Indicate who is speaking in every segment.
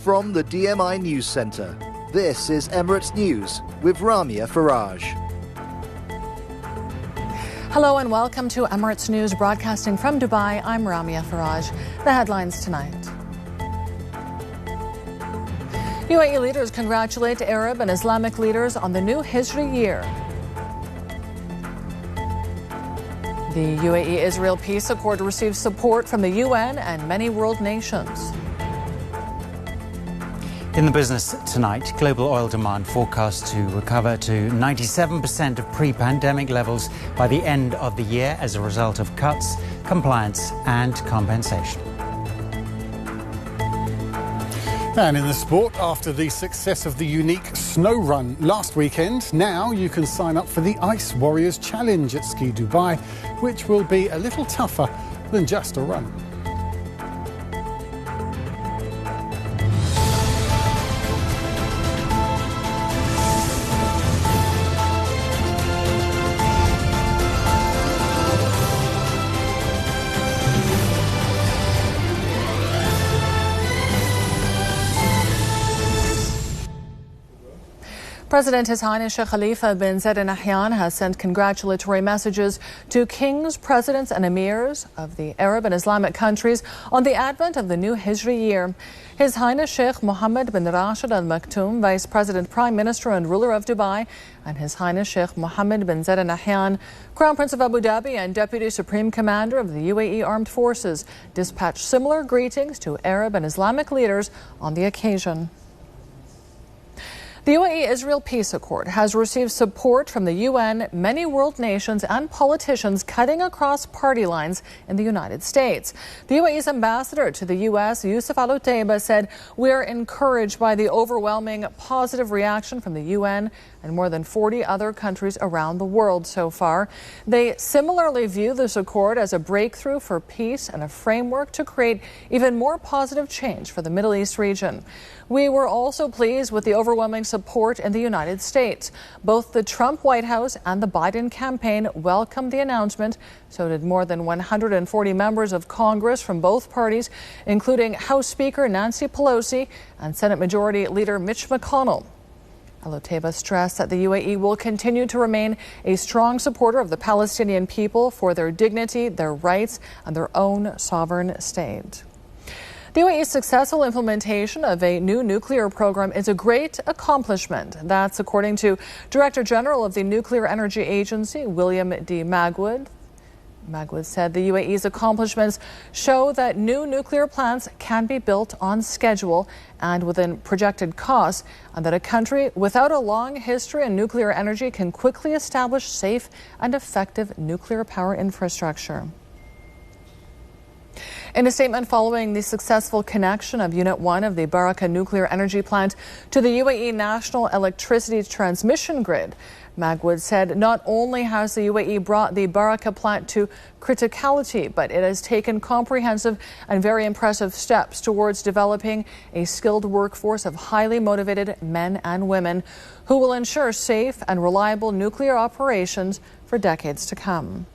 Speaker 1: From the DMI News Centre, this is Emirates News with Ramia Faraj.
Speaker 2: Hello and welcome to Emirates News broadcasting from Dubai. I'm Ramia Faraj. The headlines tonight. UAE leaders congratulate Arab and Islamic leaders on the new Hijri year. The UAE-Israel peace accord receives support from the UN and many world nations.
Speaker 3: In the business tonight, global oil demand forecast to recover to 97% of pre-pandemic levels by the end of the year as a result of cuts, compliance and compensation.
Speaker 4: And in the sport, after the success of the unique snow run last weekend, now you can sign up for the Ice Warriors Challenge at Ski Dubai, which will be a little tougher than just a run.
Speaker 2: President His Highness Sheikh Khalifa bin Zayed Al Nahyan has sent congratulatory messages to kings, presidents and emirs of the Arab and Islamic countries on the advent of the new Hijri year. His Highness Sheikh Mohammed bin Rashid Al Maktoum, Vice President, Prime Minister and ruler of Dubai, and His Highness Sheikh Mohammed bin Zayed Al Nahyan, Crown Prince of Abu Dhabi and Deputy Supreme Commander of the UAE Armed Forces, dispatched similar greetings to Arab and Islamic leaders on the occasion. The UAE-Israel peace accord has received support from the UN, many world nations and politicians cutting across party lines in the United States. The UAE's ambassador to the US, Yusuf Al-Otaiba, said, "We are encouraged by the overwhelming positive reaction from the UN and more than 40 other countries around the world so far. They similarly view this accord as a breakthrough for peace and a framework to create even more positive change for the Middle East region. We were also pleased with the overwhelming support in the United States. Both the Trump White House and the Biden campaign welcomed the announcement. So did more than 140 members of Congress from both parties, including House Speaker Nancy Pelosi and Senate Majority Leader Mitch McConnell." Al-Otaiba stressed that the UAE will continue to remain a strong supporter of the Palestinian people for their dignity, their rights, and their own sovereign state. The UAE's successful implementation of a new nuclear program is a great accomplishment. That's according to Director General of the Nuclear Energy Agency, William D. Magwood. Magwood said the UAE's accomplishments show that new nuclear plants can be built on schedule and within projected costs, and that a country without a long history in nuclear energy can quickly establish safe and effective nuclear power infrastructure. In a statement following the successful connection of Unit 1 of the Barakah nuclear energy plant to the UAE National Electricity Transmission Grid, Magwood said not only has the UAE brought the Barakah plant to criticality, but it has taken comprehensive and very impressive steps towards developing a skilled workforce of highly motivated men and women who will ensure safe and reliable nuclear operations for decades to come.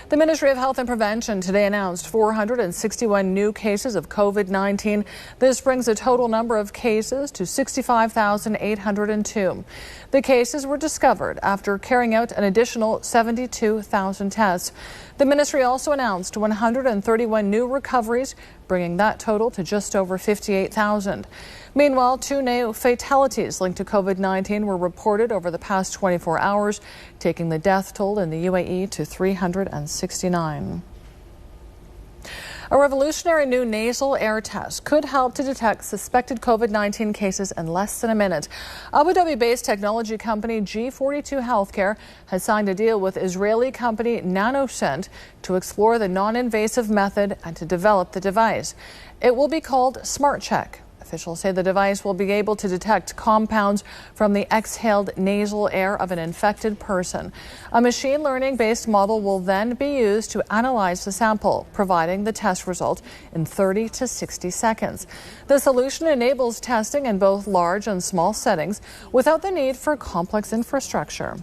Speaker 2: The Ministry of Health and Prevention today announced 461 new cases of COVID-19. This brings the total number of cases to 65,802. The cases were discovered after carrying out an additional 72,000 tests. The ministry also announced 131 new recoveries, bringing that total to just over 58,000. Meanwhile, 2 new fatalities linked to COVID-19 were reported over the past 24 hours, taking the death toll in the UAE to 369. A revolutionary new nasal air test could help to detect suspected COVID-19 cases in less than a minute. Abu Dhabi-based technology company G42 Healthcare has signed a deal with Israeli company NanoScent to explore the non-invasive method and to develop the device. It will be called SmartCheck. Officials say the device will be able to detect compounds from the exhaled nasal air of an infected person. A machine learning-based model will then be used to analyze the sample, providing the test result in 30 to 60 seconds. The solution enables testing in both large and small settings without the need for complex infrastructure.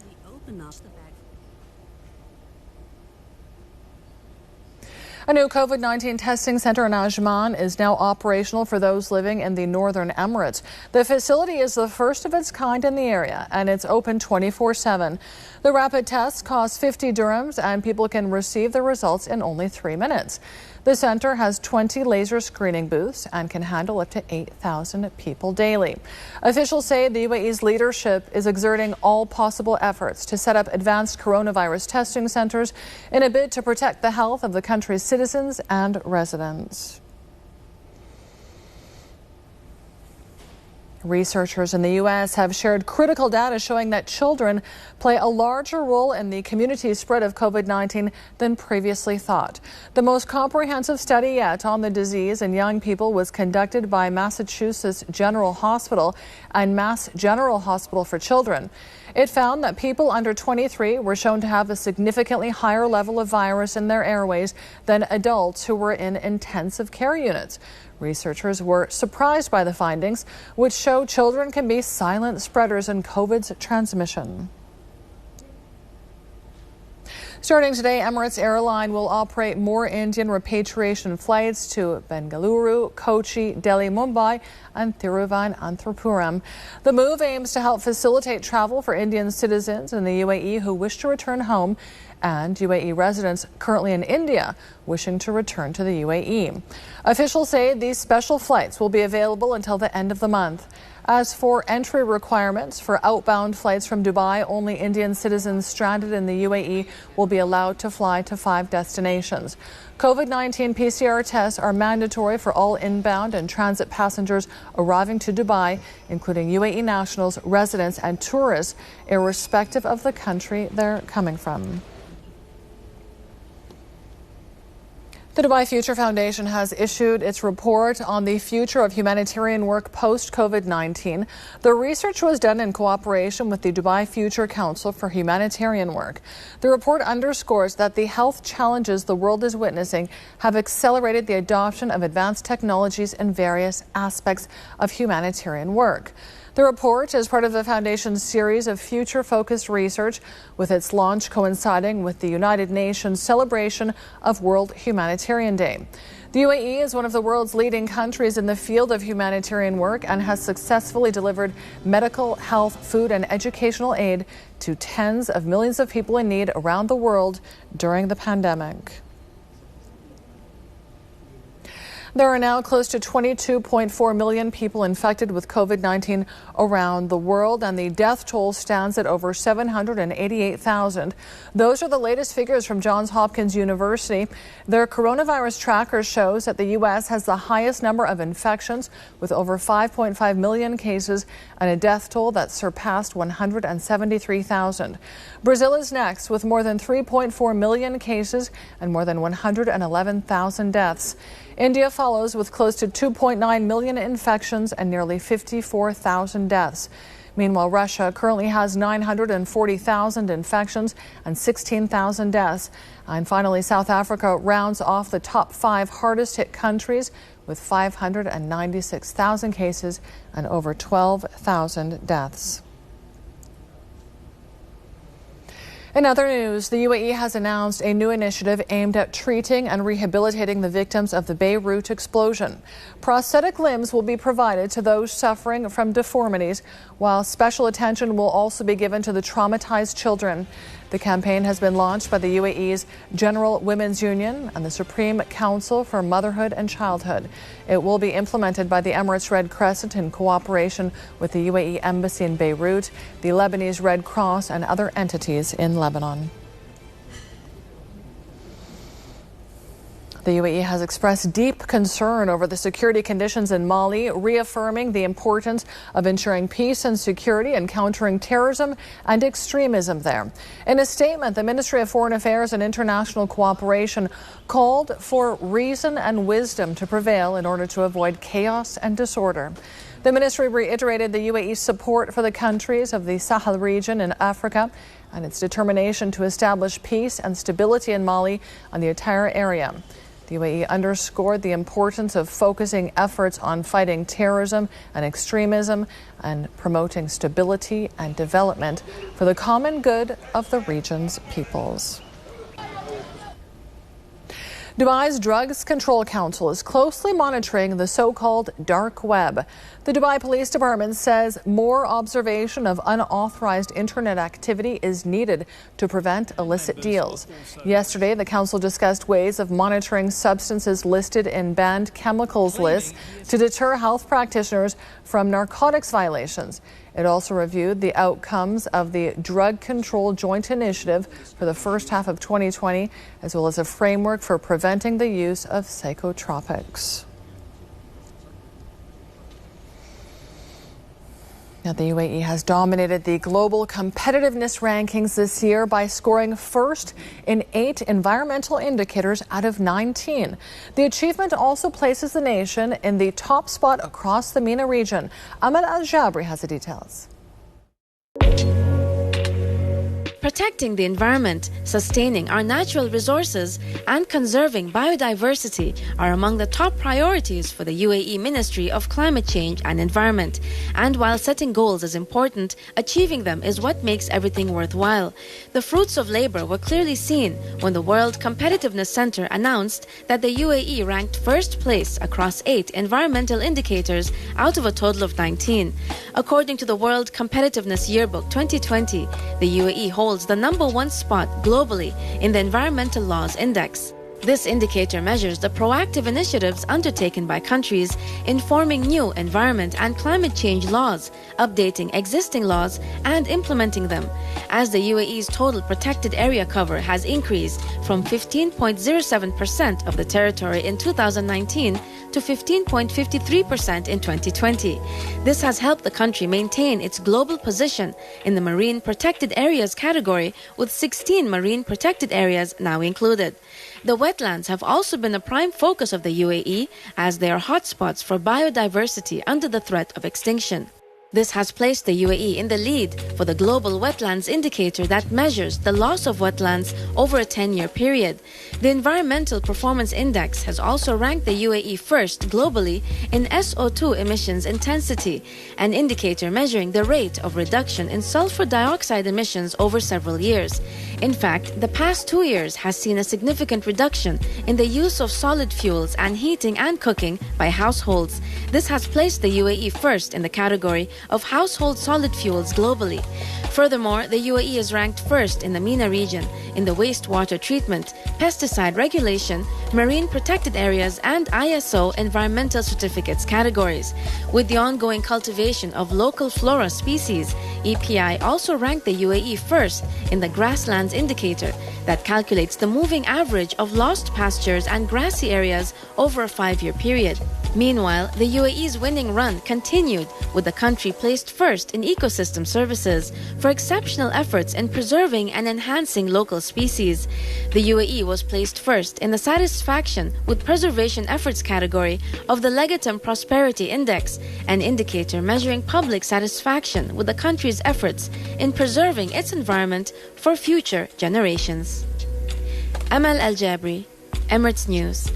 Speaker 2: A new COVID-19 testing center in Ajman is now operational for those living in the Northern Emirates. The facility is the first of its kind in the area, and it's open 24/7. The rapid tests cost 50 dirhams, and people can receive the results in only 3 minutes. The center has 20 laser screening booths and can handle up to 8,000 people daily. Officials say the UAE's leadership is exerting all possible efforts to set up advanced coronavirus testing centers in a bid to protect the health of the country's citizens and residents. Researchers in the U.S. have shared critical data showing that children play a larger role in the community spread of COVID-19 than previously thought. The most comprehensive study yet on the disease in young people was conducted by Massachusetts General Hospital and Mass General Hospital for Children. It found that people under 23 were shown to have a significantly higher level of virus in their airways than adults who were in intensive care units. Researchers were surprised by the findings, which show children can be silent spreaders in COVID's transmission. Starting today, Emirates Airline will operate more Indian repatriation flights to Bengaluru, Kochi, Delhi, Mumbai, and Thiruvananthapuram. The move aims to help facilitate travel for Indian citizens in the UAE who wish to return home and UAE residents currently in India wishing to return to the UAE. Officials say these special flights will be available until the end of the month. As for entry requirements for outbound flights from Dubai, only Indian citizens stranded in the UAE will be allowed to fly to 5 destinations. COVID-19 PCR tests are mandatory for all inbound and transit passengers arriving to Dubai, including UAE nationals, residents, and tourists, irrespective of the country they're coming from. The Dubai Future Foundation has issued its report on the future of humanitarian work post-COVID-19. The research was done in cooperation with the Dubai Future Council for Humanitarian Work. The report underscores that the health challenges the world is witnessing have accelerated the adoption of advanced technologies in various aspects of humanitarian work. The report is part of the Foundation's series of future-focused research, with its launch coinciding with the United Nations celebration of World Humanitarian Day. The UAE is one of the world's leading countries in the field of humanitarian work and has successfully delivered medical, health, food, and educational aid to tens of millions of people in need around the world during the pandemic. There are now close to 22.4 million people infected with COVID-19 around the world, and the death toll stands at over 788,000. Those are the latest figures from Johns Hopkins University. Their coronavirus tracker shows that the U.S. has the highest number of infections, with over 5.5 million cases and a death toll that surpassed 173,000. Brazil is next, with more than 3.4 million cases and more than 111,000 deaths. India follows with close to 2.9 million infections and nearly 54,000 deaths. Meanwhile, Russia currently has 940,000 infections and 16,000 deaths. And finally, South Africa rounds off the top 5 hardest hit countries with 596,000 cases and over 12,000 deaths. In other news, the UAE has announced a new initiative aimed at treating and rehabilitating the victims of the Beirut explosion. Prosthetic limbs will be provided to those suffering from deformities, while special attention will also be given to the traumatized children. The campaign has been launched by the UAE's General Women's Union and the Supreme Council for Motherhood and Childhood. It will be implemented by the Emirates Red Crescent in cooperation with the UAE Embassy in Beirut, the Lebanese Red Cross, and other entities in Lebanon. The UAE has expressed deep concern over the security conditions in Mali, reaffirming the importance of ensuring peace and security and countering terrorism and extremism there. In a statement, the Ministry of Foreign Affairs and International Cooperation called for reason and wisdom to prevail in order to avoid chaos and disorder. The ministry reiterated the UAE's support for the countries of the Sahel region in Africa and its determination to establish peace and stability in Mali and the entire area. The UAE underscored the importance of focusing efforts on fighting terrorism and extremism and promoting stability and development for the common good of the region's peoples. Dubai's Drugs Control Council is closely monitoring the so-called dark web. The Dubai Police Department says more observation of unauthorized internet activity is needed to prevent illicit deals. Yesterday, the council discussed ways of monitoring substances listed in banned chemicals lists to deter health practitioners from narcotics violations. It also reviewed the outcomes of the Drug Control Joint Initiative for the first half of 2020, as well as a framework for preventing the use of psychotropics. Now, the UAE has dominated the global competitiveness rankings this year by scoring first in 8 environmental indicators out of 19. The achievement also places the nation in the top spot across the MENA region. Amal Al-Jabri has the details.
Speaker 5: Protecting the environment, sustaining our natural resources, and conserving biodiversity are among the top priorities for the UAE Ministry of Climate Change and Environment. And while setting goals is important, achieving them is what makes everything worthwhile. The fruits of labor were clearly seen when the World Competitiveness Center announced that the UAE ranked first place across 8 environmental indicators out of a total of 19. According to the World Competitiveness Yearbook 2020, the UAE holds the #1 spot globally in the Environmental Laws Index. This indicator measures the proactive initiatives undertaken by countries in forming new environment and climate change laws, updating existing laws, and implementing them. As the UAE's total protected area cover has increased from 15.07% of the territory in 2019 to 15.53% in 2020. This has helped the country maintain its global position in the Marine Protected Areas category, with 16 marine protected areas now included. The wetlands have also been a prime focus of the UAE, as they are hotspots for biodiversity under the threat of extinction. This has placed the UAE in the lead for the Global Wetlands Indicator that measures the loss of wetlands over a 10-year period. The Environmental Performance Index has also ranked the UAE first globally in SO2 emissions intensity, an indicator measuring the rate of reduction in sulfur dioxide emissions over several years. In fact, the past 2 years has seen a significant reduction in the use of solid fuels and heating and cooking by households. This has placed the UAE first in the category of household solid fuels globally. Furthermore, the UAE is ranked first in the MENA region in the wastewater treatment, pesticide regulation, marine protected areas, and ISO environmental certificates categories. With the ongoing cultivation of local flora species, EPI also ranked the UAE first in the grasslands indicator that calculates the moving average of lost pastures and grassy areas over a 5-year period. Meanwhile, the UAE's winning run continued, with the country placed first in ecosystem services for exceptional efforts in preserving and enhancing local species. The UAE was placed first in the Satisfaction with Preservation Efforts category of the Legatum Prosperity Index, an indicator measuring public satisfaction with the country's efforts in preserving its environment for future generations. Amal Al-Jabri, Emirates News.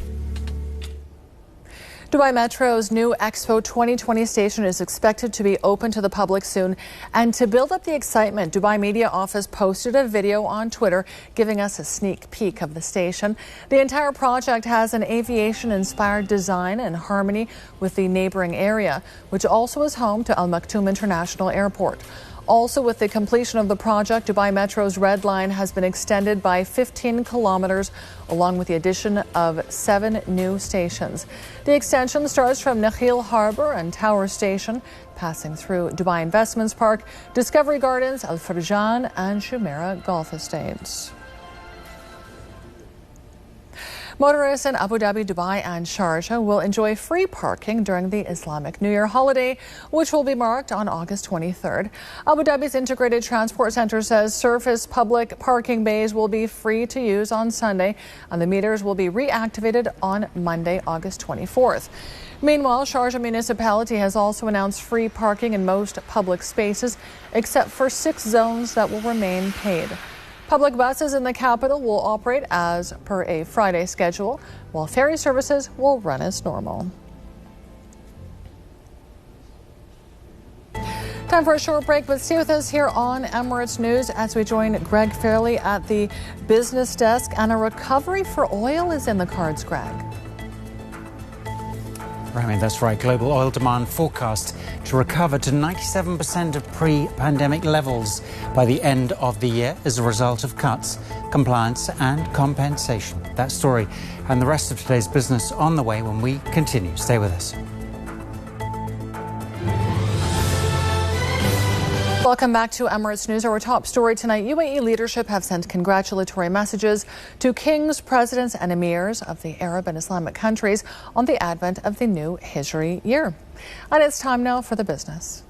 Speaker 2: Dubai Metro's new Expo 2020 station is expected to be open to the public soon. And to build up the excitement, Dubai Media Office posted a video on Twitter giving us a sneak peek of the station. The entire project has an aviation-inspired design in harmony with the neighboring area, which also is home to Al Maktoum International Airport. Also, with the completion of the project, Dubai Metro's Red Line has been extended by 15 kilometers, along with the addition of 7 new stations. The extension starts from Nakhil Harbour and Tower Station, passing through Dubai Investments Park, Discovery Gardens, Al Farjan and Jumeirah Golf Estates. Motorists in Abu Dhabi, Dubai and Sharjah will enjoy free parking during the Islamic New Year holiday, which will be marked on August 23rd. Abu Dhabi's Integrated Transport Center says surface public parking bays will be free to use on Sunday, and the meters will be reactivated on Monday, August 24th. Meanwhile, Sharjah Municipality has also announced free parking in most public spaces, except for 6 zones that will remain paid. Public buses in the capital will operate as per a Friday schedule, while ferry services will run as normal. Time for a short break, but stay with us here on Emirates News as we join Greg Fairley at the business desk. And a recovery for oil is in the cards, Greg.
Speaker 3: Right, that's right. Global oil demand forecast to recover to 97% of pre-pandemic levels by the end of the year as a result of cuts, compliance and compensation. That story and the rest of today's business on the way when we continue. Stay with us.
Speaker 2: Welcome back to Emirates News. Our top story tonight, UAE leadership have sent congratulatory messages to kings, presidents and emirs of the Arab and Islamic countries on the advent of the new Hijri year. And it's time now for the business.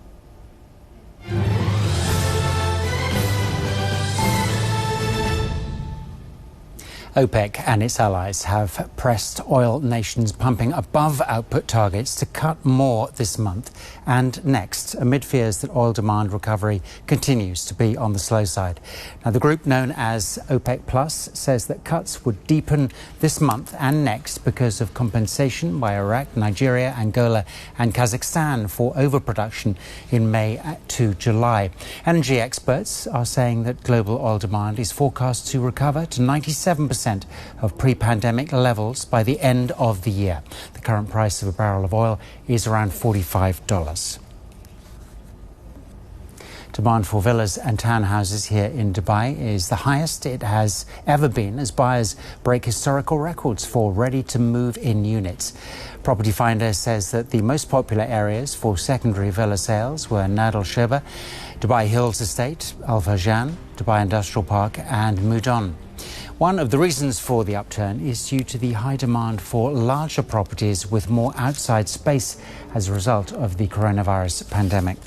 Speaker 3: OPEC and its allies have pressed oil nations pumping above output targets to cut more this month and next, amid fears that oil demand recovery continues to be on the slow side. Now, the group known as OPEC Plus says that cuts would deepen this month and next because of compensation by Iraq, Nigeria, Angola and Kazakhstan for overproduction in May to July. Energy experts are saying that global oil demand is forecast to recover to 97% of pre-pandemic levels by the end of the year. The current price of a barrel of oil is around $45. Demand for villas and townhouses here in Dubai is the highest it has ever been as buyers break historical records for ready-to-move-in units. Property Finder says that the most popular areas for secondary villa sales were Nadal Sheba, Dubai Hills Estate, Al Farjan, Dubai Industrial Park and Mudon. One of the reasons for the upturn is due to the high demand for larger properties with more outside space as a result of the coronavirus pandemic.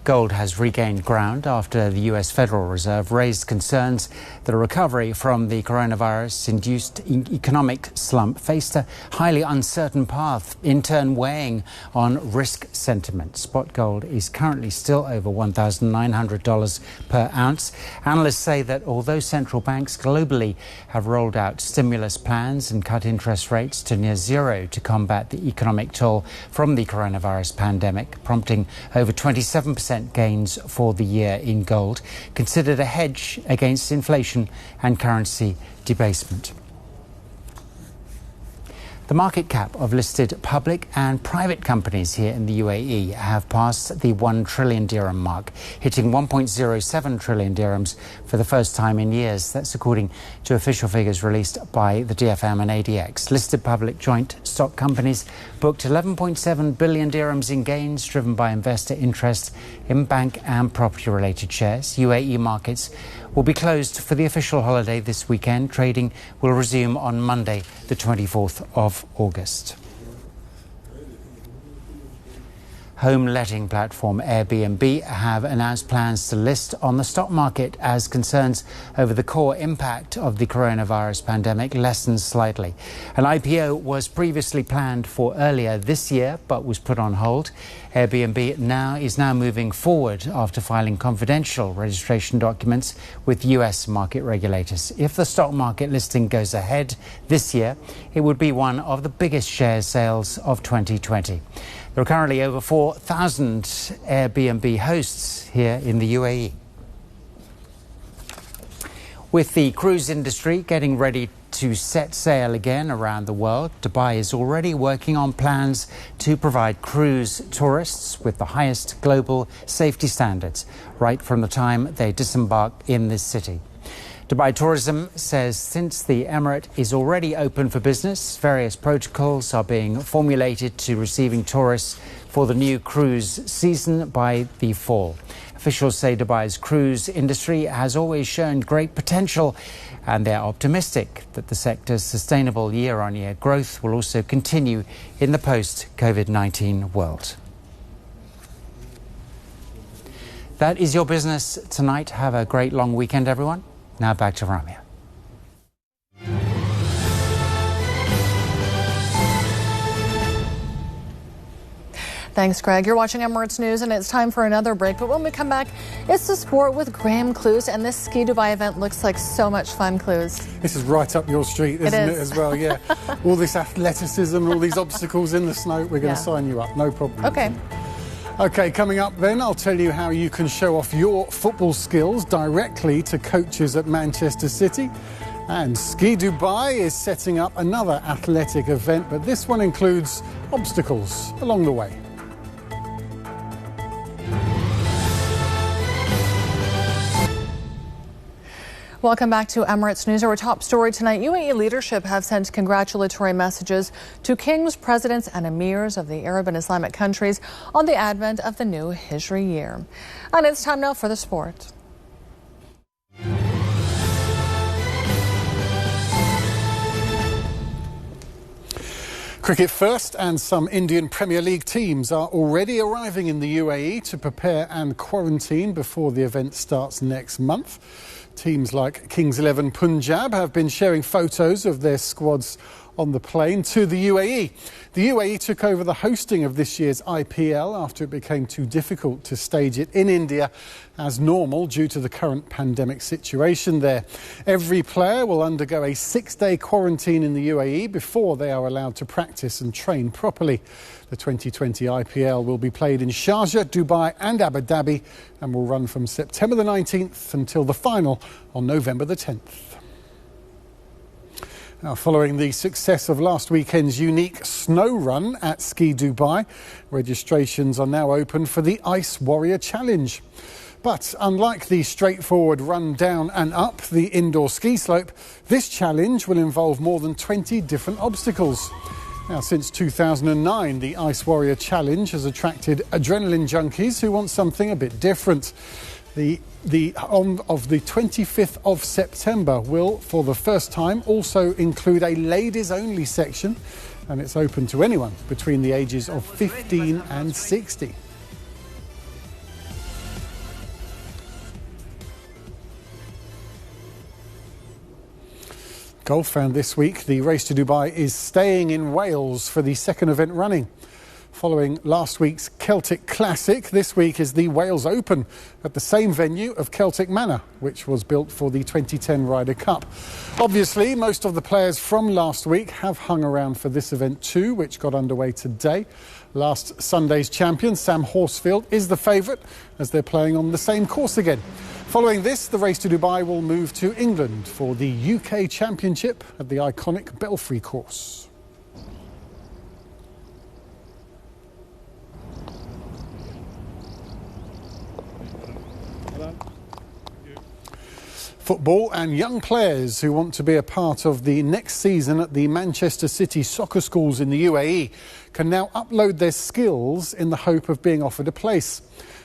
Speaker 3: Gold has regained ground after the US Federal Reserve raised concerns that a recovery from the coronavirus-induced economic slump faced a highly uncertain path, in turn weighing on risk sentiment. Spot gold is currently still over $1,900 per ounce. Analysts say that although central banks globally have rolled out stimulus plans and cut interest rates to near zero to combat the economic toll from the coronavirus pandemic, prompting over 27% gains for the year in gold, considered a hedge against inflation and currency debasement. The market cap of listed public and private companies here in the UAE have passed the 1 trillion dirham mark, hitting 1.07 trillion dirhams for the first time in years. That's according to official figures released by the DFM and ADX. Listed public joint stock companies booked 11.7 billion dirhams in gains, driven by investor interest in bank and property-related shares. UAE markets will be closed for the official holiday this weekend. Trading will resume on Monday, the 24th of August. Home letting platform Airbnb have announced plans to list on the stock market as concerns over the core impact of the coronavirus pandemic lessens slightly. An IPO was previously planned for earlier this year but was put on hold. Airbnb is now moving forward after filing confidential registration documents with US market regulators. If the stock market listing goes ahead this year, it would be one of the biggest share sales of 2020. There are currently over 4,000 Airbnb hosts here in the UAE. With the cruise industry getting ready to set sail again around the world, Dubai is already working on plans to provide cruise tourists with the highest global safety standards right from the time they disembark in this city. Dubai Tourism says since the Emirate is already open for business, various protocols are being formulated to receiving tourists for the new cruise season by the fall. Officials say Dubai's cruise industry has always shown great potential, and they're optimistic that the sector's sustainable year-on-year growth will also continue in the post-COVID-19 world. That is your business tonight. Have a great long weekend, everyone. Now back to Ramia.
Speaker 2: Thanks, Greg. You're watching Emirates News, and it's time for another break. But when we come back, it's the sport with Graham Clues, and this Ski Dubai event looks like so much fun, Clues.
Speaker 4: This is right up your street, isn't it, as well? Yeah. All this athleticism and all these obstacles in the snow, we're going to sign you up, no problem.
Speaker 2: Okay.
Speaker 4: OK, coming up then, I'll tell you how you can show off your football skills directly to coaches at Manchester City. And Ski Dubai is setting up another athletic event, but this one includes obstacles along the way.
Speaker 2: Welcome back to Emirates News. Our top story tonight, UAE leadership have sent congratulatory messages to kings, presidents and emirs of the Arab and Islamic countries on the advent of the new Hijri year. And it's time now for the sport.
Speaker 4: Cricket first, and some Indian Premier League teams are already arriving in the UAE to prepare and quarantine before the event starts next month. Teams like Kings 11 Punjab have been sharing photos of their squads on the plane to the UAE. The UAE took over the hosting of this year's IPL after it became too difficult to stage it in India as normal due to the current pandemic situation there. Every player will undergo a 6-day quarantine in the UAE before they are allowed to practice and train properly. The 2020 IPL will be played in Sharjah, Dubai and Abu Dhabi and will run from September the 19th until the final on November the 10th. Now, following the success of last weekend's unique snow run at Ski Dubai, registrations are now open for the Ice Warrior Challenge. But unlike the straightforward run down and up the indoor ski slope, this challenge will involve more than 20 different obstacles. Now, since 2009, the Ice Warrior Challenge has attracted adrenaline junkies who want something a bit different. The 25th of September will, for the first time, also include a ladies-only section, and it's open to anyone between the ages of 15 and 60. Golf found this week the Race to Dubai is staying in Wales for the second event running. Following last week's Celtic Classic, this week is the Wales Open at the same venue of Celtic Manor, which was built for the 2010 Ryder Cup. Obviously, most of the players from last week have hung around for this event too, which got underway today. Last Sunday's champion, Sam Horsfield, is the favourite as they're playing on the same course again. Following this, the Race to Dubai will move to England for the UK Championship at the iconic Belfry course. Football and young players who want to be a part of the next season at the Manchester City soccer schools in the UAE can now upload their skills in the hope of being offered a place.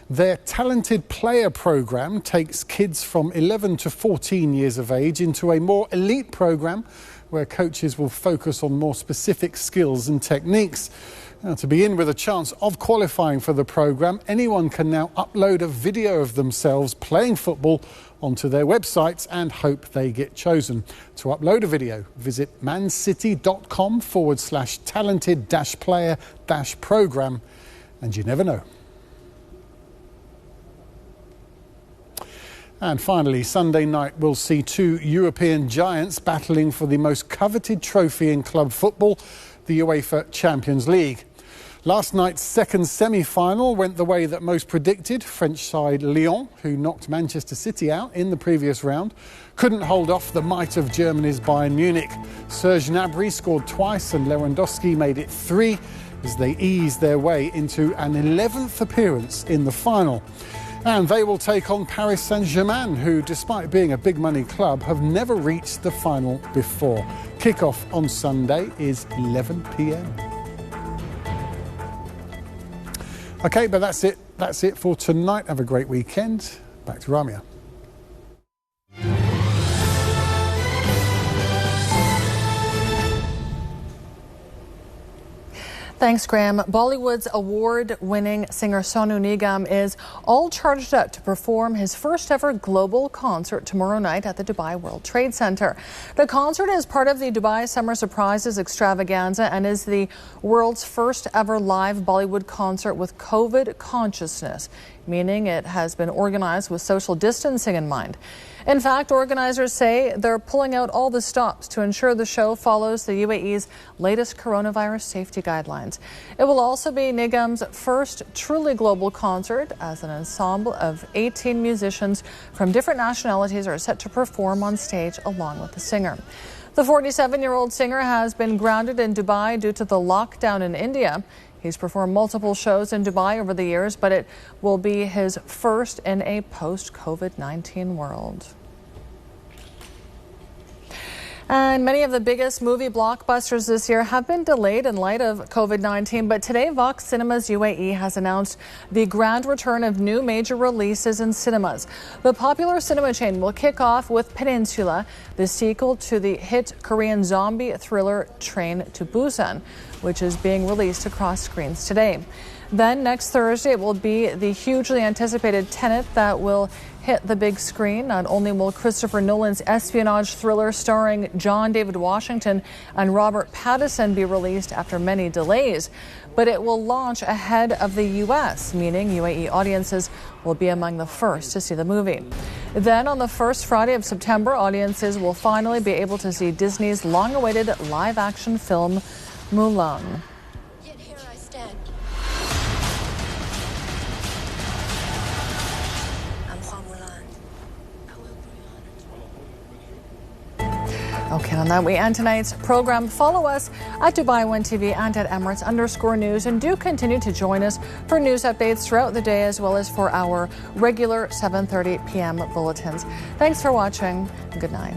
Speaker 4: Their Talented Player programme takes kids from 11 to 14 years of age into a more elite programme where coaches will focus on more specific skills and techniques. Now, to begin with a chance of qualifying for the programme, anyone can now upload a video of themselves playing football onto their websites and hope they get chosen. To upload a video, visit mancity.com/talented-player-programme, and you never know. And finally, Sunday night will see two European giants battling for the most coveted trophy in club football, the UEFA Champions League. Last night's second semi-final went the way that most predicted. French side Lyon, who knocked Manchester City out in the previous round, couldn't hold off the might of Germany's Bayern Munich. Serge Gnabry scored twice and Lewandowski made it 3 as they eased their way into an 11th appearance in the final. And they will take on Paris Saint-Germain, who, despite being a big-money club, have never reached the final before. Kick-off on Sunday is 11 p.m. OK, but that's it. That's it for tonight. Have a great weekend. Back to Ramia.
Speaker 2: Thanks, Graham. Bollywood's award-winning singer Sonu Nigam is all charged up to perform his first ever global concert tomorrow night at the Dubai World Trade Center. The concert is part of the Dubai Summer Surprises extravaganza and is the world's first ever live Bollywood concert with COVID consciousness. meaning it has been organized with social distancing in mind. In fact, organizers say they're pulling out all the stops to ensure the show follows the UAE's latest coronavirus safety guidelines. It will also be Nigam's first truly global concert, as an ensemble of 18 musicians from different nationalities are set to perform on stage along with the singer. The 47-year-old singer has been grounded in Dubai due to the lockdown in India. He's performed multiple shows in Dubai over the years, but it will be his first in a post-COVID-19 world. And many of the biggest movie blockbusters this year have been delayed in light of COVID-19. But today, Vox Cinemas UAE has announced the grand return of new major releases in cinemas. The popular cinema chain will kick off with Peninsula, the sequel to the hit Korean zombie thriller Train to Busan, which is being released across screens today. Then next Thursday, it will be the hugely anticipated Tenet that will hit the big screen. Not only will Christopher Nolan's espionage thriller starring John David Washington and Robert Pattinson be released after many delays, but it will launch ahead of the U.S., meaning UAE audiences will be among the first to see the movie. Then on the first Friday of September, audiences will finally be able to see Disney's long-awaited live-action film, Mulan.
Speaker 6: Yet here I stand.
Speaker 2: Okay, on that we end tonight's program. Follow us at Dubai One TV and at Emirates_news, and do continue to join us for news updates throughout the day, as well as for our regular 7:30 p.m. bulletins. Thanks for watching. Good night.